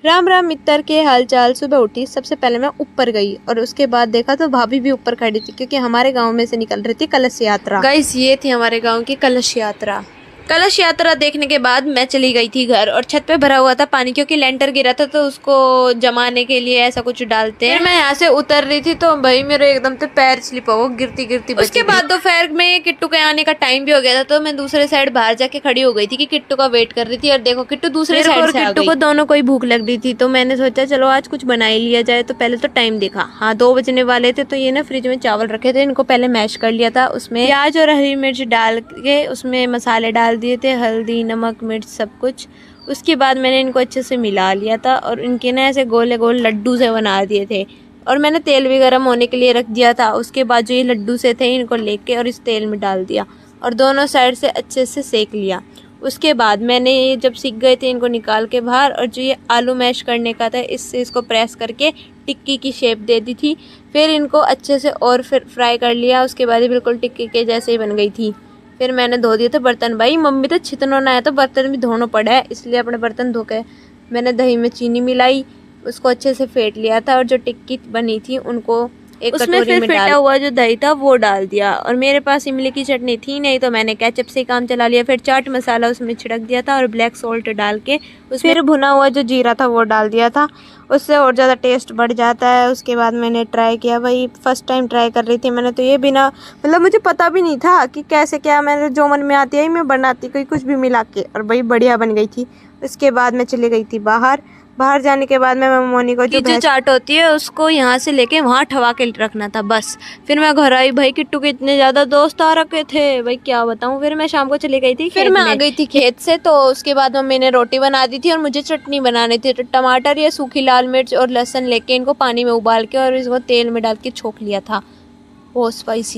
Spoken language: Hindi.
राम राम मित्र के हाल चाल। सुबह उठी, सबसे पहले मैं ऊपर गई और उसके बाद देखा तो भाभी भी ऊपर खड़ी थी, क्योंकि हमारे गांव में से निकल रही थी कलश यात्रा। गाइस, ये थी हमारे गांव की कलश यात्रा। कलश यात्रा देखने के बाद मैं चली गई थी घर, और छत पे भरा हुआ था पानी, क्योंकि लेंटर गिरा था तो उसको जमाने के लिए ऐसा कुछ डालते हैं। फिर मैं यहाँ से उतर रही थी तो भाई मेरे एकदम से पैर स्लिप हो, गिरती गिरती। उसके बाद दोपहर में किट्टू के आने का टाइम भी हो गया था, तो मैं दूसरे साइड बाहर जाके खड़ी हो गई थी कि किट्टू का वेट कर रही थी। और देखो, किट्टू दूसरे साइड से आ गई। किट्टू को दोनों को ही भूख लग रही थी, तो मैंने सोचा चलो आज कुछ बना ही लिया जाए। तो पहले तो टाइम देखा, हाँ 2 बजने वाले थे, तो ये ना फ्रिज में चावल रखे थे, इनको पहले मैश कर लिया था। उसमें प्याज और हरी मिर्च डाल के उसमें मसाले डाल दिए थे, हल्दी नमक मिर्च सब कुछ। उसके बाद मैंने इनको अच्छे से मिला लिया था और इनके ना ऐसे गोले गोल लड्डू से बना दिए थे, और मैंने तेल भी गर्म होने के लिए रख दिया था। उसके बाद जो ये लड्डू से थे, इनको लेके और इस तेल में डाल दिया और दोनों साइड से अच्छे से सेक लिया। उसके बाद मैंने ये जब सीख गए थे, इनको निकाल के बाहर, और जो ये आलू मैश करने का था, इससे इसको प्रेस करके टिक्की की शेप दे दी थी। फिर इनको अच्छे से और फिर फ्राई कर लिया। उसके बाद ये बिल्कुल टिक्की के जैसे ही बन गई थी। फिर मैंने धो दिए थे बर्तन। भाई मम्मी तो छितनो ना है, तो बर्तन भी धोना पड़ा है, इसलिए अपने बर्तन धो के मैंने दही में चीनी मिलाई, उसको अच्छे से फेंट लिया था, और जो टिक्की बनी थी उनको एक कटोरी में फेंटा हुआ जो दही था वो डाल दिया। और मेरे पास इमली की चटनी थी नहीं, तो मैंने केचप से काम चला लिया। फिर चाट मसाला उसमें छिड़क दिया था और ब्लैक सॉल्ट डाल के उसमें फिर भुना हुआ जो जीरा था वो डाल दिया था, उससे और ज़्यादा टेस्ट बढ़ जाता है। उसके बाद मैंने ट्राई किया, भाई फर्स्ट टाइम ट्राई कर रही थी मैंने, तो ये बिना मतलब मुझे पता भी नहीं था कि कैसे क्या, मैंने जो मन में आती है मैं बनाती गई कुछ भी मिला के, और भाई बढ़िया बन गई थी। उसके बाद मैं चली गई थी बाहर जाने के बाद मैं मोनी को जो चाट होती है उसको यहाँ से लेके वहाँ ठवा के रखना था बस। फिर मैं घर आई, भाई किट्टू के इतने ज्यादा दोस्त आ रखे थे, भाई क्या बताऊँ। फिर मैं शाम को चली गई थी, फिर मैं आ गई थी खेत से। तो उसके बाद मम्मी ने रोटी बना दी थी और मुझे चटनी बनानी थी। तो टमाटर या सूखी लाल मिर्च और लहसुन लेके इनको पानी में उबाल के और इसको तेल में डाल के छोक लिया था, बहुत स्पाइसी।